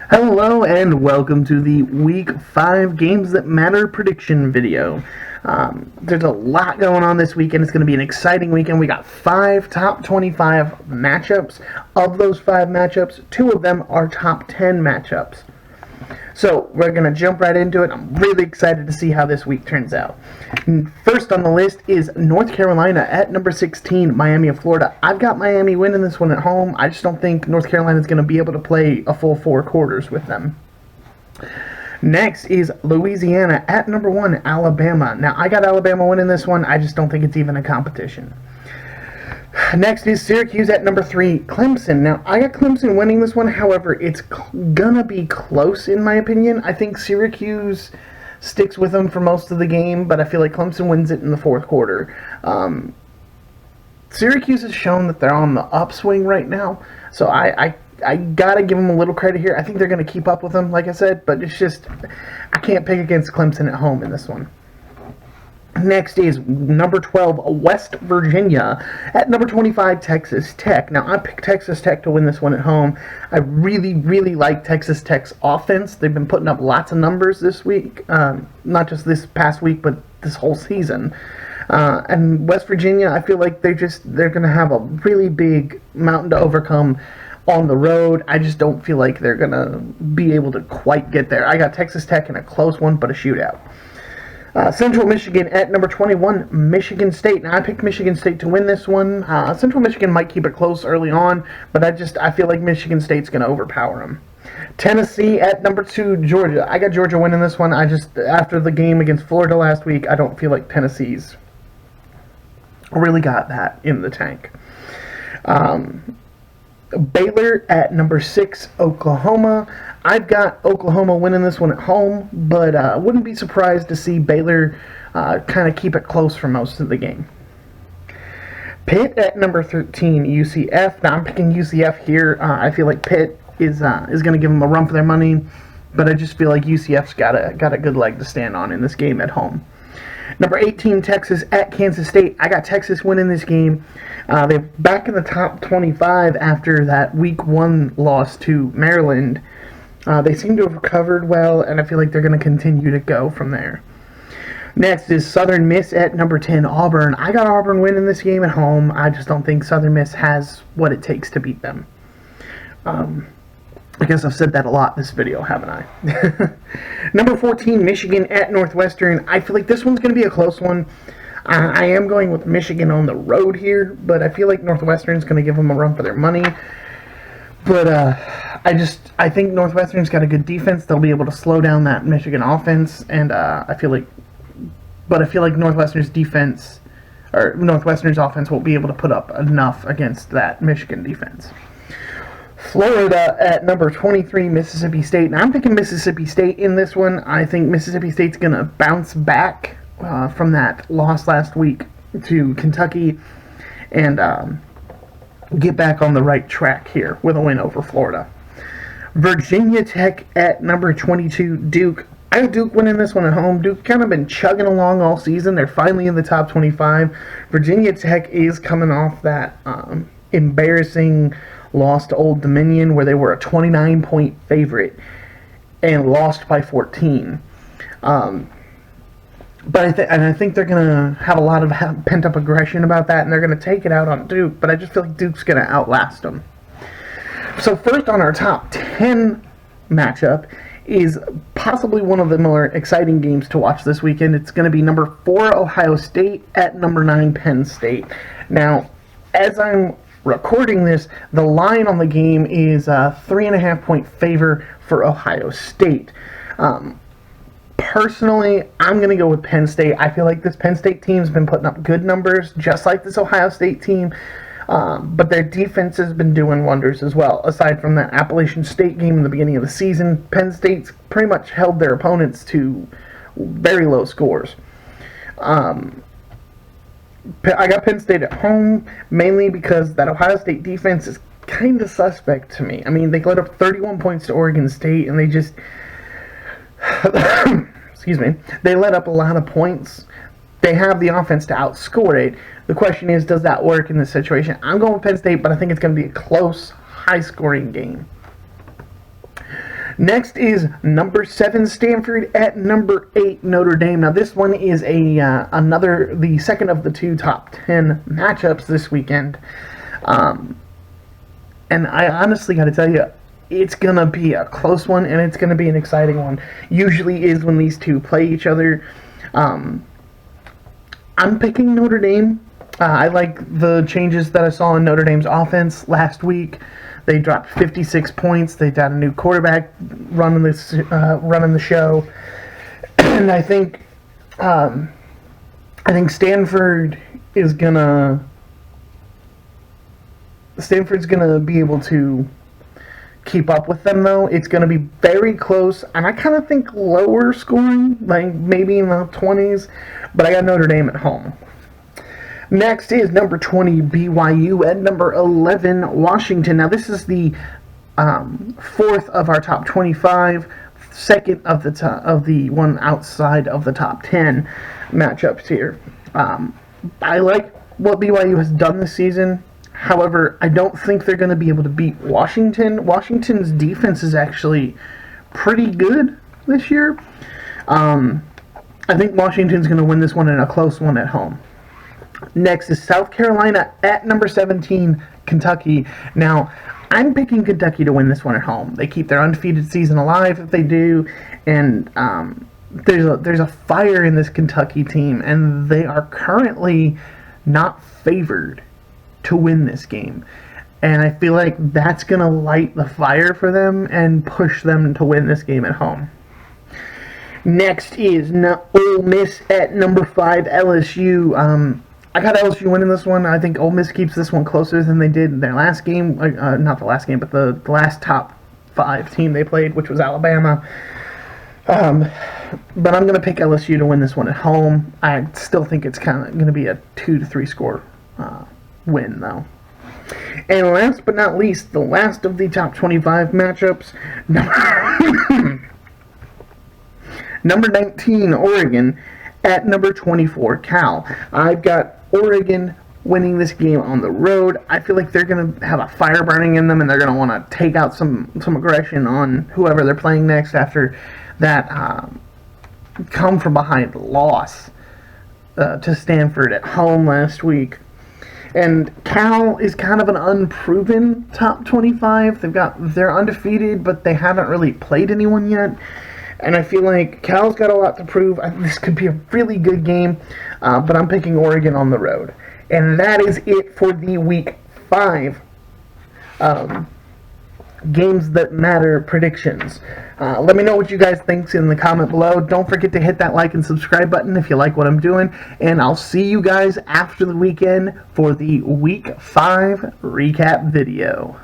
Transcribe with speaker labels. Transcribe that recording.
Speaker 1: Hello and welcome to the Week 5 Games That Matter prediction video. There's a lot going on this weekend. It's going to be an exciting weekend. We got 5 top 25 matchups. Of those 5 matchups, 2 of them are top 10 matchups. So we're going to jump right into it. I'm really excited to see how this week turns out. First on the list is North Carolina at number 16, Miami of Florida. I've got Miami winning this one at home. I just don't think North Carolina is going to be able to play a full 4 quarters with them. Next is Louisiana at number 1, Alabama. Now, I got Alabama winning this one. I just don't think it's even a competition. Next is Syracuse at number 3, Clemson. Now, I got Clemson winning this one. However, it's gonna be close in my opinion. I think Syracuse sticks with them for most of the game, but I feel like Clemson wins it in the fourth quarter. Syracuse has shown that they're on the upswing right now, so I gotta give them a little credit here. I think they're gonna keep up with them, like I said, but it's just I can't pick against Clemson at home in this one. Next is number 12, West Virginia. At number 25, Texas Tech. Now, I picked Texas Tech to win this one at home. I really, really like Texas Tech's offense. They've been putting up lots of numbers this week. Not just this past week, but this whole season. And West Virginia, I feel like they're going to have a really big mountain to overcome on the road. I just don't feel like they're going to be able to quite get there. I got Texas Tech in a close one, but a shootout. Central Michigan at number 21, Michigan State. Now, I picked Michigan State to win this one. Central Michigan might keep it close early on, but I feel like Michigan State's going to overpower them. Tennessee at number 2, Georgia. I got Georgia winning this one. After the game against Florida last week, I don't feel like Tennessee's really got that in the tank. Baylor at number 6, Oklahoma. I've got Oklahoma winning this one at home, but I wouldn't be surprised to see Baylor kind of keep it close for most of the game. Pitt at number 13, UCF. Now, I'm picking UCF here. I feel like Pitt is going to give them a run for their money, but I just feel like UCF's got a good leg to stand on in this game at home. Number 18, Texas at Kansas State. I got Texas winning this game. They're back in the top 25 after that Week 1 loss to Maryland. They seem to have recovered well, and I feel like they're going to continue to go from there. Next is Southern Miss at number 10, Auburn. I got Auburn winning this game at home. I just don't think Southern Miss has what it takes to beat them. I guess I've said that a lot in this video, haven't I? Number 14, Michigan at Northwestern. I feel like this one's going to be a close one. I am going with Michigan on the road here, but I feel like Northwestern's going to give them a run for their money. But I think Northwestern's got a good defense. They'll be able to slow down that Michigan offense, and I feel like Northwestern's offense won't be able to put up enough against that Michigan defense. Florida at number 23, Mississippi State. Now, I'm picking Mississippi State in this one. I think Mississippi State's going to bounce back from that loss last week to Kentucky and get back on the right track here with a win over Florida. Virginia Tech at number 22, Duke. I have Duke winning this one at home. Duke kind of been chugging along all season. They're finally in the top 25. Virginia Tech is coming off that embarrassing loss to Old Dominion where they were a 29-point favorite and lost by 14. But I think they're going to have a lot of pent-up aggression about that, and they're going to take it out on Duke, but I just feel like Duke's going to outlast them. So first on our top 10 matchup is possibly one of the more exciting games to watch this weekend. It's going to be number 4, Ohio State at number 9, Penn State. Now, as I'm recording this, the line on the game is a 3.5-point favor for Ohio State. Personally, I'm going to go with Penn State. I feel like this Penn State team's been putting up good numbers, just like this Ohio State team, but their defense has been doing wonders as well. Aside from that Appalachian State game in the beginning of the season, Penn State's pretty much held their opponents to very low scores. I got Penn State at home, mainly because that Ohio State defense is kind of suspect to me. I mean, they let up 31 points to Oregon State, and they just... excuse me. They let up a lot of points. They have the offense to outscore it. The question is, does that work in this situation? I'm going with Penn State, but I think it's going to be a close, high-scoring game. Next is number 7 Stanford at number 8 Notre Dame. Now this one is the second of the two top 10 matchups this weekend, and I honestly got to tell you, it's gonna be a close one, and it's gonna be an exciting one. Usually is when these two play each other. I'm picking Notre Dame. I like the changes that I saw in Notre Dame's offense last week. They dropped 56 points. They got a new quarterback running the show, and I think Stanford's gonna be able to keep up with them, though. It's gonna be very close, and I kind of think lower scoring, like maybe in the 20s. But I got Notre Dame at home. Next is number 20 BYU at number 11 Washington. Now this is the fourth of our top 25, second of the one outside of the top 10 matchups here. I like what BYU has done this season. However, I don't think they're going to be able to beat Washington. Washington's defense is actually pretty good this year. I think Washington's going to win this one in a close one at home. Next is South Carolina at number 17, Kentucky. Now, I'm picking Kentucky to win this one at home. They keep their undefeated season alive if they do, and there's a fire in this Kentucky team, and they are currently not favored to win this game. And I feel like that's going to light the fire for them and push them to win this game at home. Next is Ole Miss at number 5, LSU. I got LSU winning this one. I think Ole Miss keeps this one closer than they did in their last game. Not the last game, but the last top 5 team they played, which was Alabama. But I'm going to pick LSU to win this one at home. I still think it's kind of going to be a 2 to 3 score win, though. And last but not least, the last of the top 25 matchups, number 19, Oregon, at number 24, Cal. I've got Oregon winning this game on the road. I feel like they're going to have a fire burning in them, and they're going to want to take out some aggression on whoever they're playing next after that come from behind loss to Stanford at home last week. And Cal is kind of an unproven top 25. They're undefeated, but they haven't really played anyone yet. And I feel like Cal's got a lot to prove. This could be a really good game, but I'm picking Oregon on the road. And that is it for the Week 5 Games That Matter predictions. Let me know what you guys think in the comment below. Don't forget to hit that like and subscribe button if you like what I'm doing. And I'll see you guys after the weekend for the Week 5 recap video.